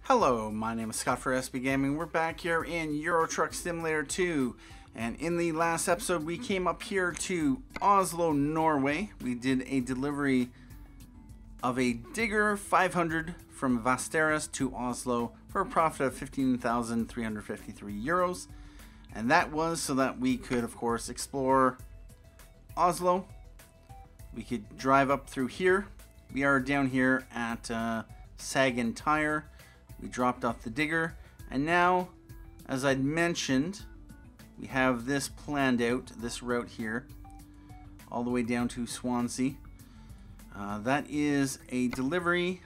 Hello, my name is Scott for SB Gaming. We're back here in Euro Truck Simulator 2, and in the last episode we came up here to Oslo, Norway. We did a delivery of a Digger 500 from Vasteras to Oslo for a profit of 15,353 euros, and that was so that we could, of course, explore Oslo. We could drive up through here. We are down here at Sag & Tire. We dropped off the Digger, and now, as I'd mentioned, we have this planned out, this route here, all the way down to Swansea. That is a delivery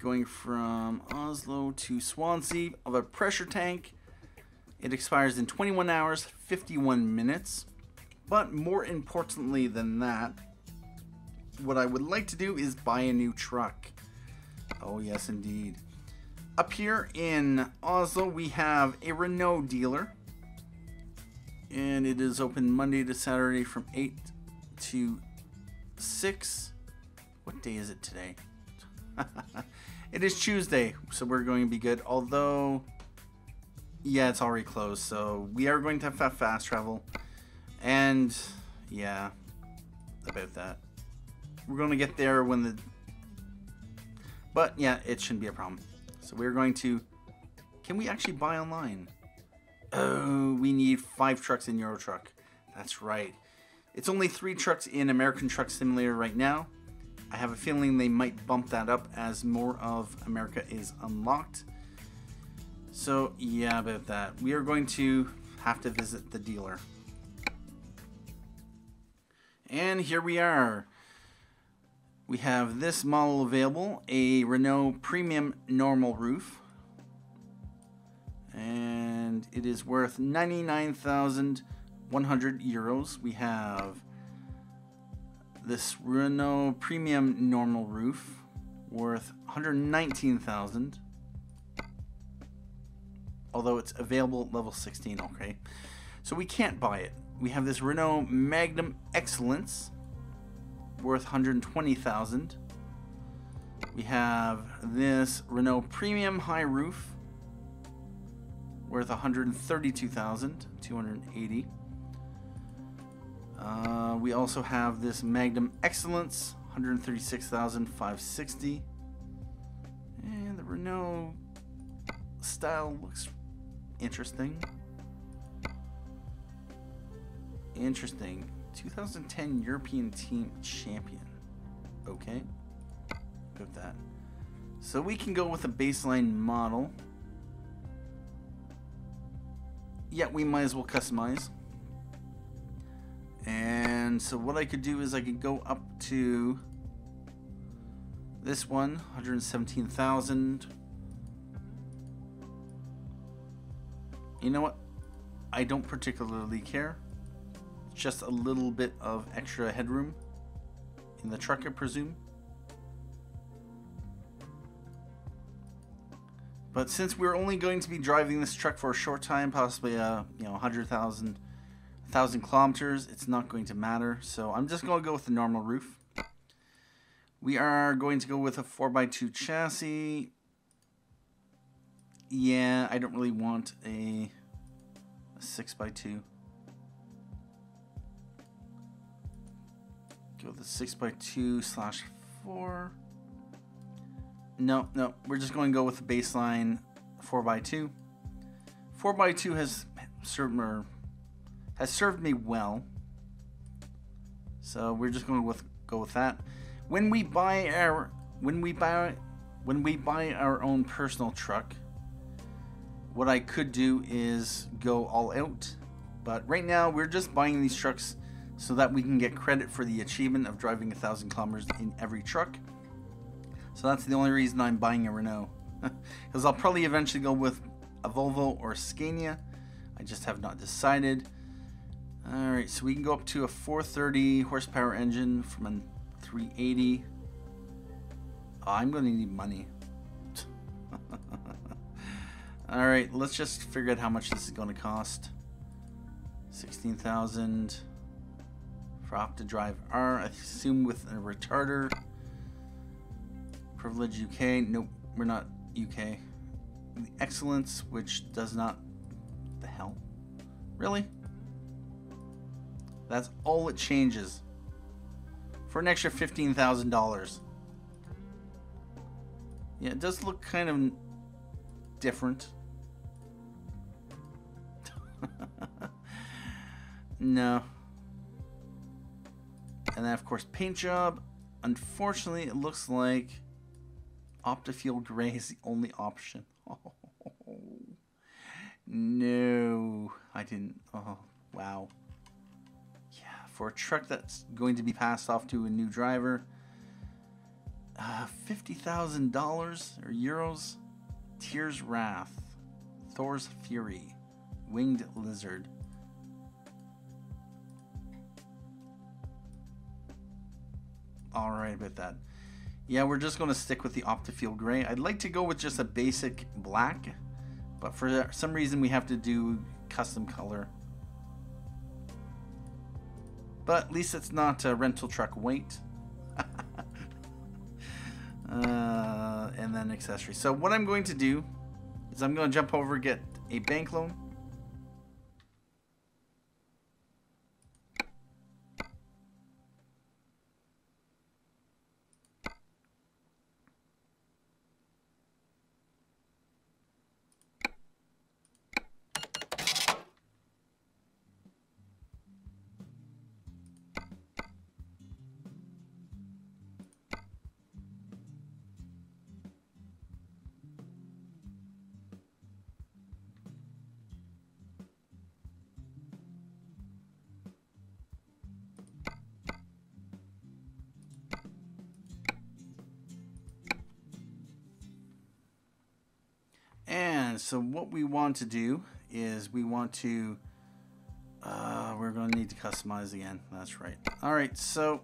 going from Oslo to Swansea of a pressure tank. It expires in 21 hours, 51 minutes. But more importantly than that, what I would like to do is buy a new truck. Oh yes, indeed. Up here in Oslo, we have a Renault dealer, and it is open Monday to Saturday from 8 to 6. What day is it today? It is Tuesday, so we're going to be good. Although, yeah, it's already closed, so we are going to have fast travel. And, yeah, about that. We're going to get there when the... But, yeah, it shouldn't be a problem. So we're going to... Can we actually buy online? Oh, we need 5 trucks in Euro Truck. That's right. It's only 3 trucks in American Truck Simulator right now. I have a feeling they might bump that up as more of America is unlocked. So, yeah, about that. We are going to have to visit the dealer. And here we are. We have this model available, a Renault Premium Normal Roof. And it is worth 99,100 euros. We have this Renault Premium Normal Roof worth 119,000. Although it's available at level 16, okay. So we can't buy it. We have this Renault Magnum Excellence worth 120,000. We have this Renault Premium High Roof worth 132,280. We also have this Magnum Excellence, 136,560. And the Renault style looks interesting. Interesting. 2010 European Team Champion. Okay. Got that. So we can go with a baseline model. Yeah, we might as well customize. And so what I could do is I could go up to this one, 117,000. You know what? I don't particularly care. Just a little bit of extra headroom in the truck, I presume. But since we're only going to be driving this truck for a short time, possibly 100,000 kilometers, it's not going to matter. So I'm just going to go with the normal roof. We are going to go with a 4x2 chassis. Yeah, I don't really want a 6x2. Go with the 6x2/4. No, we're just going to go with the baseline 4x2. 4x2 has served me well, so we're just going to go with that. When we buy our own personal truck, what I could do is go all out. But right now we're just buying these trucks so that we can get credit for the achievement of driving 1,000 kilometers in every truck. So that's the only reason I'm buying a Renault. Because I'll probably eventually go with a Volvo or a Scania. I just have not decided. Alright, so we can go up to a 430 horsepower engine from a 380. Oh, I'm going to need money. Alright, let's just figure out how much this is going to cost. 16,000 for Optidrive R, I assume with a retarder. Privilege UK, nope, we're not UK. the Excellence, which does not... The hell? Really? That's all it changes. For an extra $15,000. Yeah, it does look kind of different. No. And then, of course, paint job. Unfortunately, it looks like Optifield Gray is the only option. Oh, no. I didn't. Oh, wow. Yeah, for a truck that's going to be passed off to a new driver. $50,000 or euros. Tyr's Wrath. Thor's Fury. Winged Lizard. Alright about that. Yeah, we're just going to stick with the Optifield Gray. I'd like to go with just a basic black, but for some reason we have to do custom color. But at least it's not a rental truck white. And then accessories. So what I'm going to do is I'm going to jump over and get a bank loan. And so what we want to do is we want to, we're going to need to customize again. That's right. All right, so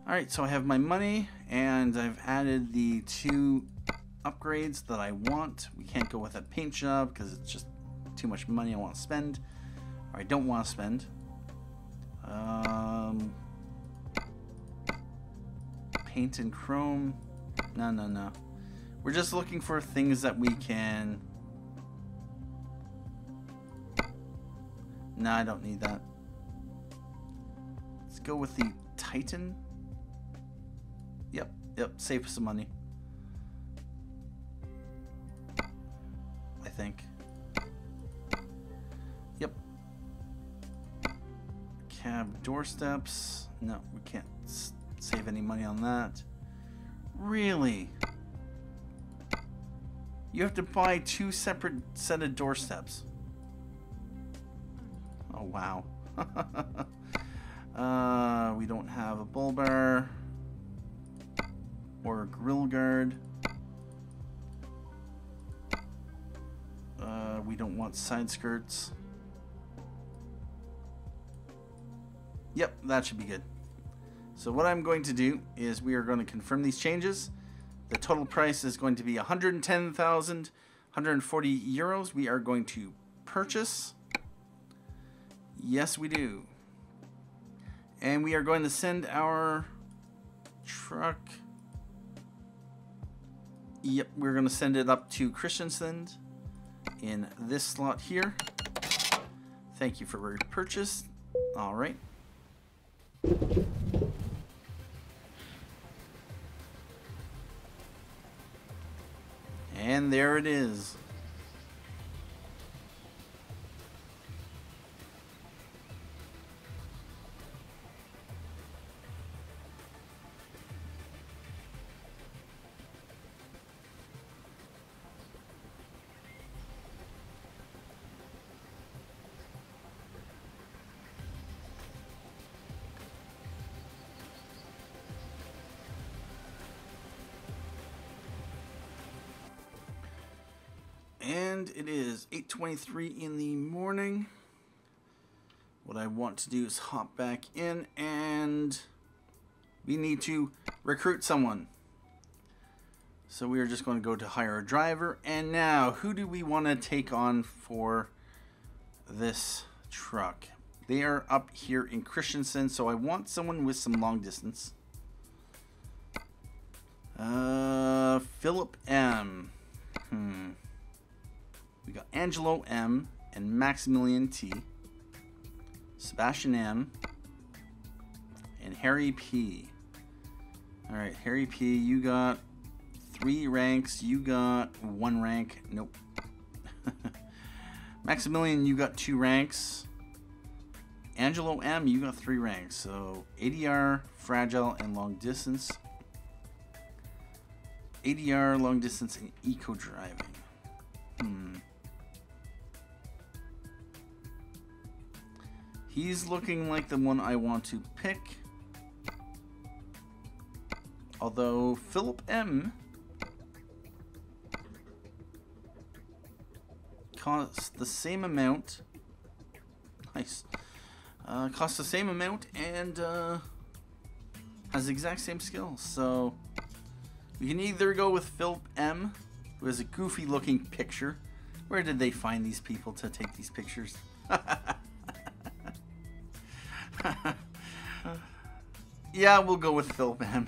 I have my money and I've added the 2 upgrades that I want. We can't go with a paint job because it's just too much money I want to spend. I don't want to spend. Paint and chrome. No. We're just looking for things that we can... No, I don't need that. Let's go with the Titan. Yep, save some money. I think. Yep. Cab doorsteps. No, we can't save any money on that. Really? You have to buy 2 separate set of doorsteps. Oh, wow. We don't have a bull bar or a grill guard. We don't want side skirts. Yep, that should be good. So what I'm going to do is we are going to confirm these changes. The total price is going to be 110,140 euros. We are going to purchase. Yes, we do. And we are going to send our truck. Yep, we're going to send it up to Christiansand in this slot here. Thank you for your purchase. All right. And there it is. And it is 8:23 in the morning. What I want to do is hop back in and we need to recruit someone. So we are just going to go to hire a driver. And now, who do we want to take on for this truck? They are up here in Christensen, so I want someone with some long distance. Philip M. We got Angelo M and Maximilian T. Sebastian M. And Harry P. Alright, Harry P, you got 3 ranks. You got 1 rank. Nope. Maximilian, you got 2 ranks. Angelo M, you got 3 ranks. So ADR, fragile, and long distance. ADR, long distance, and eco driving. He's looking like the one I want to pick. Although Philip M costs the same amount. Nice. Costs the same amount and has the exact same skills. So we can either go with Philip M, who has a goofy looking picture. Where did they find these people to take these pictures? Yeah, we'll go with Philip M.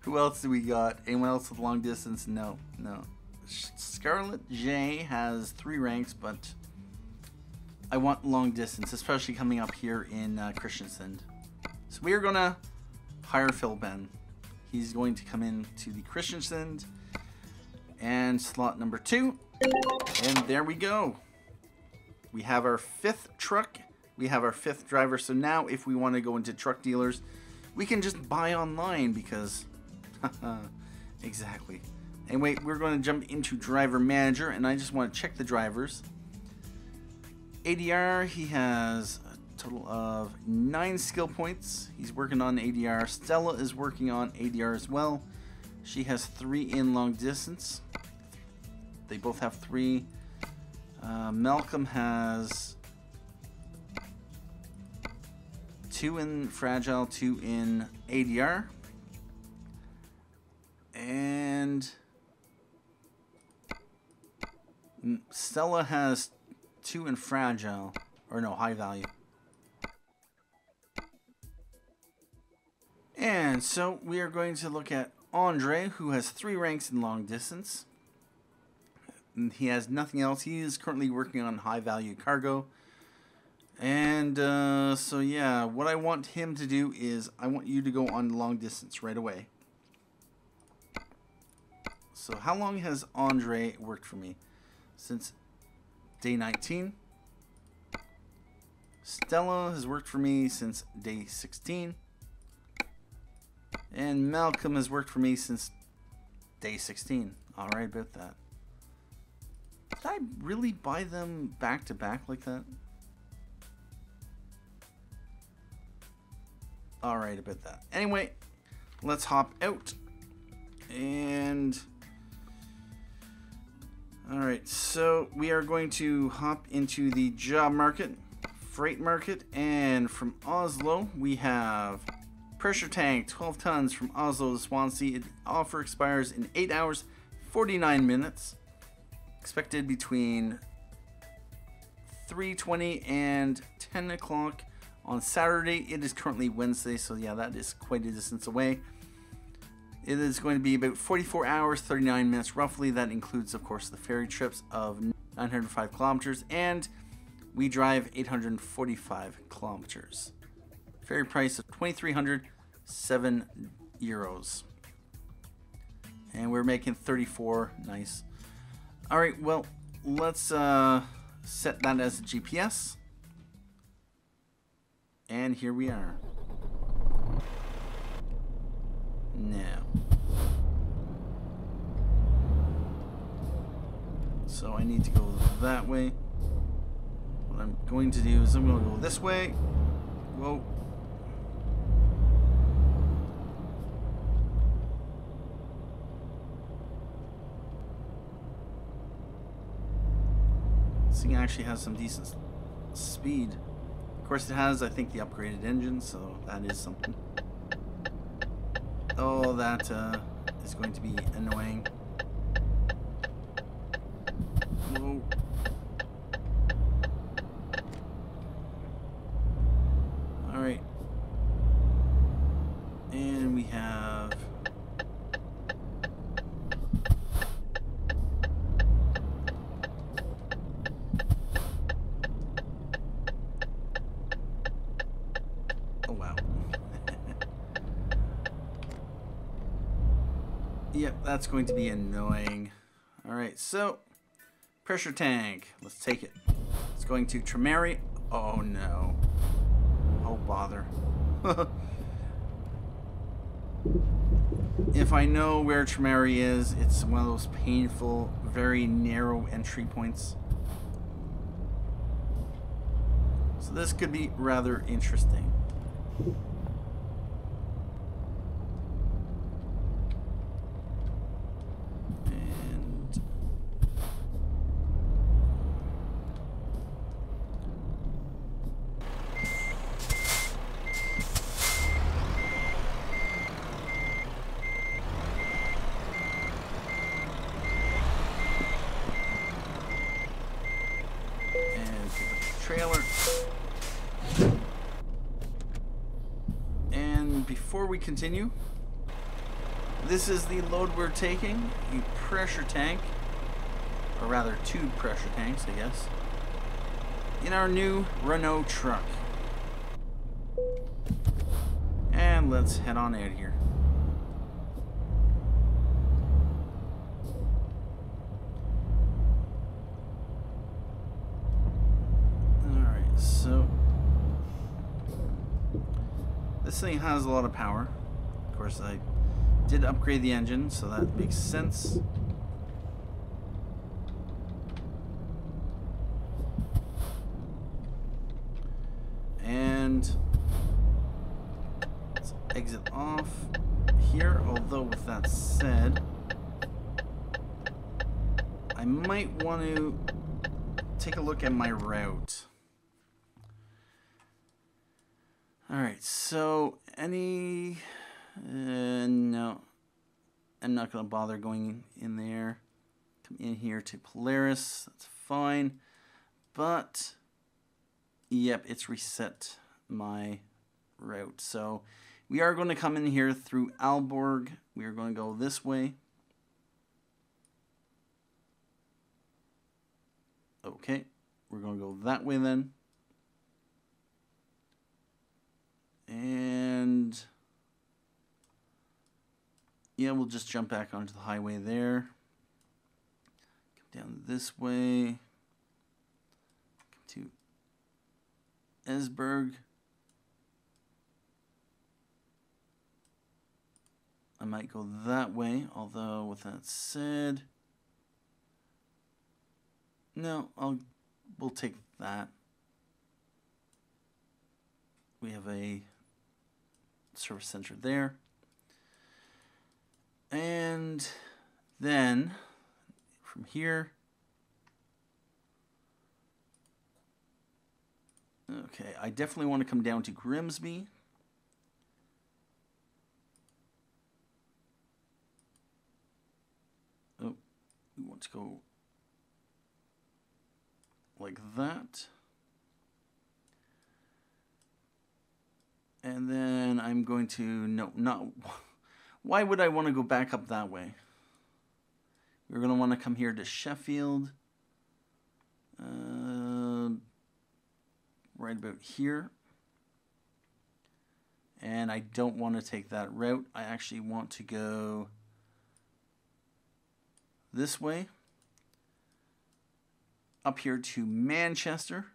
Who else do we got? Anyone else with long distance? No. Scarlett J has 3 ranks, but I want long distance, especially coming up here in Christensen. So we are going to hire Philip M. He's going to come in to the Christensen and slot number 2. And there we go. We have our 5th truck. We have our 5th driver. So now if we want to go into truck dealers, we can just buy online because... exactly. Anyway, we're going to jump into driver manager, and I just want to check the drivers. ADR, he has a total of 9 skill points. He's working on ADR. Stella is working on ADR as well. She has 3 in long distance. They both have 3. Malcolm has 2 in fragile, 2 in ADR. And Stella has 2 in fragile, or no, high value. And so we are going to look at Andre, who has 3 ranks in long distance. And he has nothing else. He is currently working on high value cargo. And so yeah, what I want him to do is I want you to go on long distance right away. So how long has Andre worked for me? Since day 19. Stella has worked for me since day 16. And Malcolm has worked for me since day 16. Alright about that. Did I really buy them back to back like that? Alright about that. Anyway, let's hop out. And... Alright, so we are going to hop into the job market, freight market, and from Oslo we have pressure tank, 12 tons from Oslo to Swansea. Offer expires in 8 hours, 49 minutes. Expected between 3:20 and 10 o'clock on Saturday. It is currently Wednesday, so yeah, that is quite a distance away. It is going to be about 44 hours, 39 minutes roughly. That includes, of course, the ferry trips of 905 kilometers, and we drive 845 kilometers. Ferry price of 2,307 euros. And we're making 34. Nice. All right, well, let's set that as a GPS. And here we are. Now. So I need to go that way. What I'm going to do is I'm going to go this way. Whoa. This thing actually has some decent speed. Of course it has, I think, the upgraded engine, so that is something. Oh, that is going to be annoying. Whoa. Oh, wow. Yep, that's going to be annoying. Alright, so pressure tank. Let's take it. It's going to Tremere. Oh, no. Oh, bother. If I know where Tremere is, it's one of those painful, very narrow entry points. So this could be rather interesting. Trailer. And before we continue, this is the load we're taking, a pressure tank, or rather two pressure tanks, I guess, in our new Renault truck. And let's head on out here. So this thing has a lot of power. Of course, I did upgrade the engine, so that makes sense. And let's exit off here. Although with that said, I might want to take a look at my route. Alright, so no, I'm not going to bother going in there. Come in here to Polaris, that's fine. But, yep, it's reset my route. So, we are going to come in here through Aalborg. We are going to go this way. Okay, we're going to go that way then. And yeah, we'll just jump back onto the highway there. Come down this way. Come to Esbjerg. I might go that way, although with that said, no, we'll take that. We have a service center there. And then from here, okay, I definitely want to come down to Grimsby. Oh, we want to go like that. And then I'm going to, no, not, why would I want to go back up that way? We're going to want to come here to Sheffield. Right about here. And I don't want to take that route. I actually want to go this way. Up here to Manchester.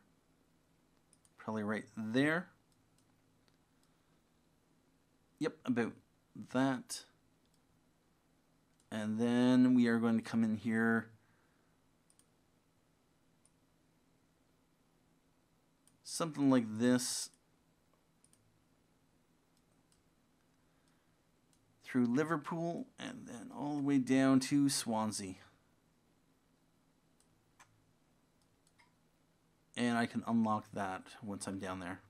Probably right there. Yep, about that. And then we are going to come in here. Something like this. Through Liverpool and then all the way down to Swansea. And I can unlock that once I'm down there.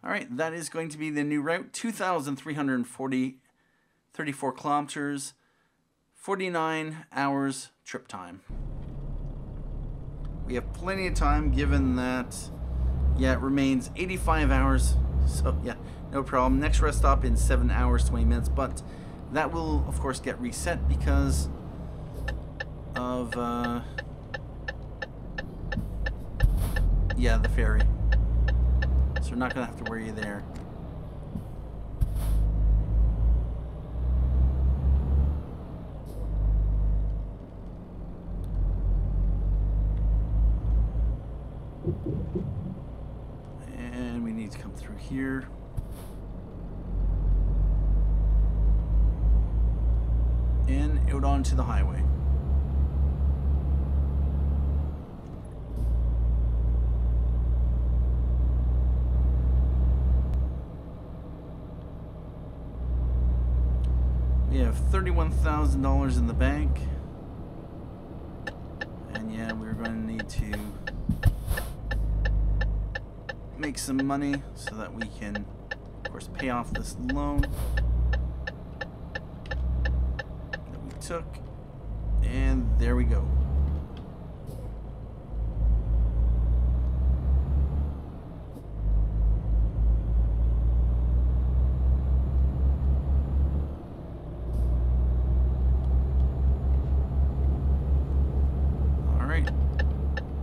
Alright, that is going to be the new route. 2,334 kilometers, 49 hours trip time. We have plenty of time given that, yeah, it remains 85 hours. So, yeah, no problem. Next rest stop in 7 hours, 20 minutes. But that will, of course, get reset because of, yeah, the ferry. So we're not going to have to worry there. And we need to come through here. And out onto the highway. We have $31,000 in the bank. And yeah, we're going to need to make some money so that we can, of course, pay off this loan that we took. And there we go. Alright,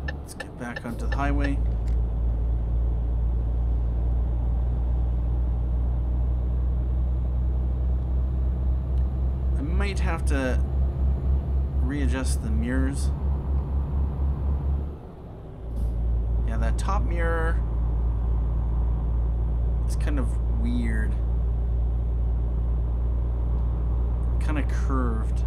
let's get back onto the highway. Might have to readjust the mirrors. Yeah, that top mirror is kind of weird. Kind of curved.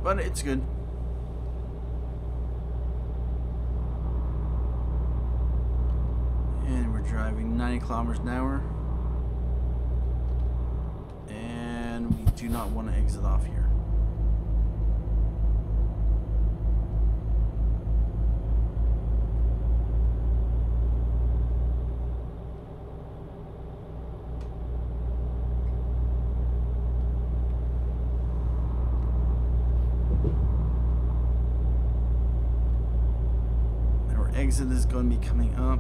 But it's good. Driving 90 kilometers an hour, and we do not want to exit off here. And our exit is going to be coming up.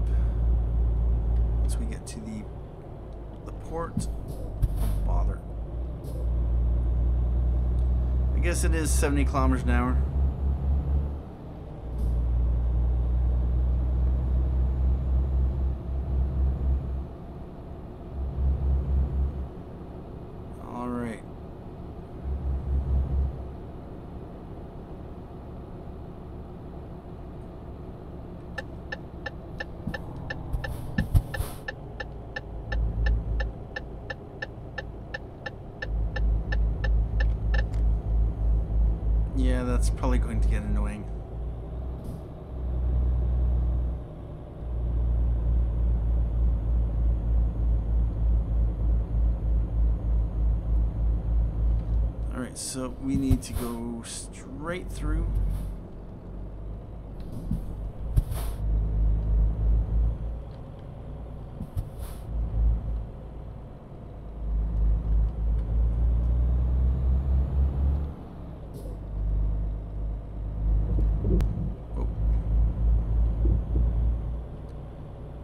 Once we get to the port, bother. I guess it is 70 kilometers an hour. All right. Yeah, that's probably going to get annoying. Alright, so we need to go straight through.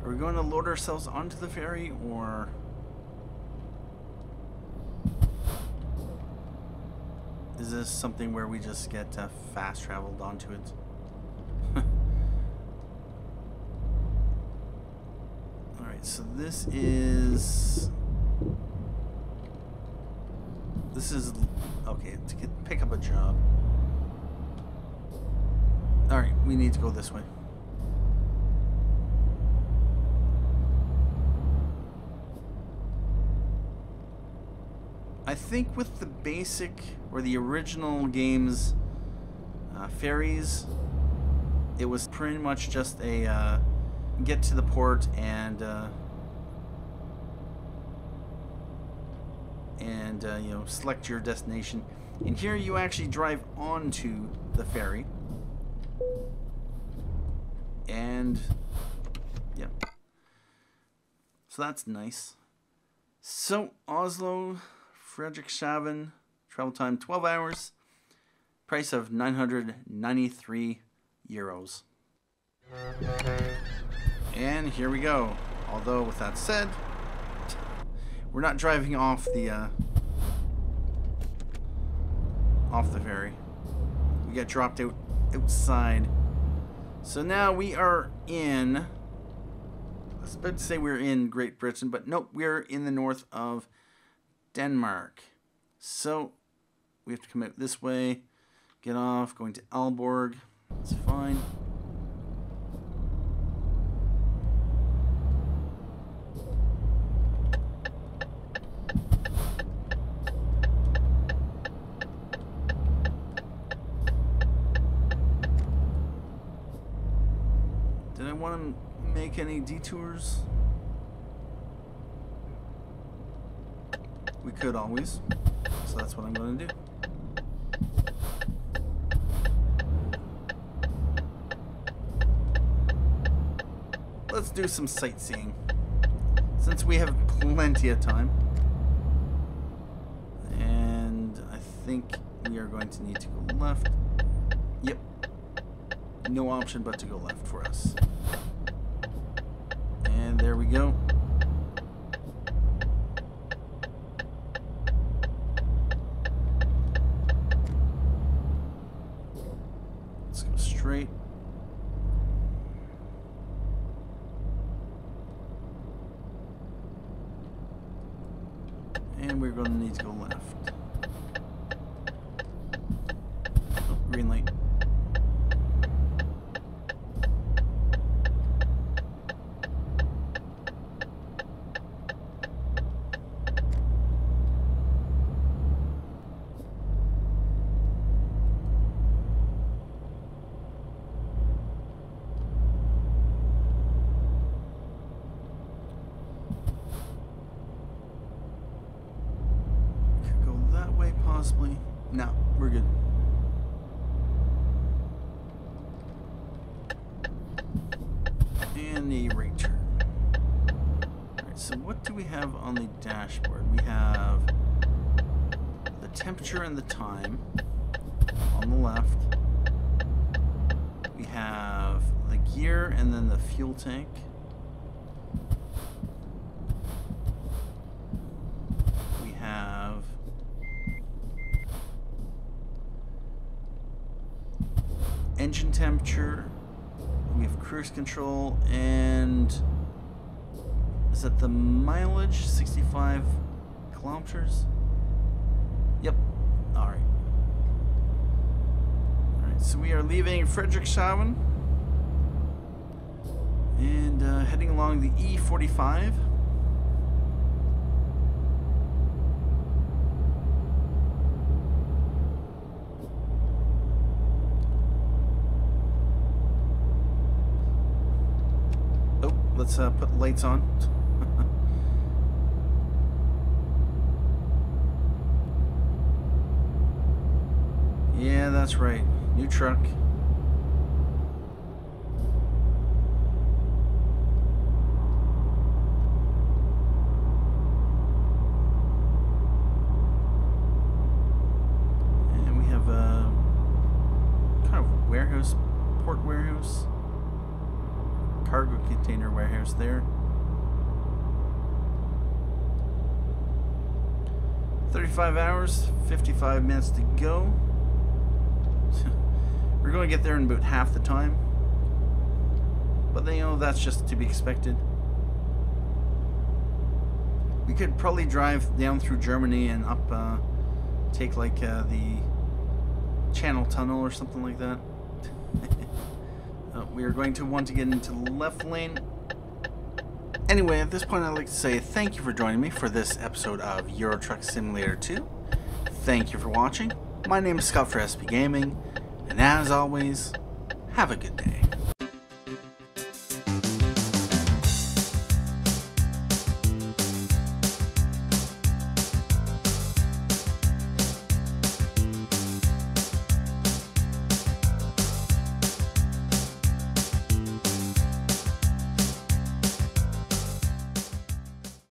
Are we going to load ourselves onto the ferry, or is this something where we just get fast traveled onto it? Alright, so this is okay, to pick up a job. Alright, we need to go this way. I think with the basic or the original game's ferries, it was pretty much just a get to the port and you know, select your destination. And here you actually drive onto the ferry, and yeah, so that's nice. So Oslo, Frederikshavn, travel time 12 hours, price of 993 euros. And here we go. Although with that said, we're not driving off the off the ferry. We got dropped outside. So now we are in... I was about to say we're in Great Britain, but nope, we're in the north of Denmark. So we have to come out this way, get off, going to Aalborg. That's fine. Did I want to make any detours? We could always, so that's what I'm going to do. Let's do some sightseeing, since we have plenty of time. And I think we are going to need to go left. Yep. No option but to go left for us. And there we go. Let's go straight. And we're going to need to go left. Oh, green light. Possibly. No, we're good. And a right turn. Alright, so what do we have on the dashboard? We have the temperature and the time on the left. We have the gear and then the fuel tank. We have engine temperature, we have cruise control, and is that the mileage? 65 kilometers? Yep. Alright. Alright, so we are leaving Frederikshavn and heading along the E45. Let's put lights on. Yeah, that's right. New truck. And we have a kind of warehouse, port warehouse. Cargo container warehouse there. 35 hours, 55 minutes to go. We're going to get there in about half the time. But then, you know, that's just to be expected. We could probably drive down through Germany and up, take like the Channel Tunnel or something like that. We are going to want to get into the left lane. Anyway, at this point I'd like to say thank you for joining me for this episode of Euro Truck Simulator 2. Thank you for watching. My name is Scott for SP Gaming, and as always, have a good day.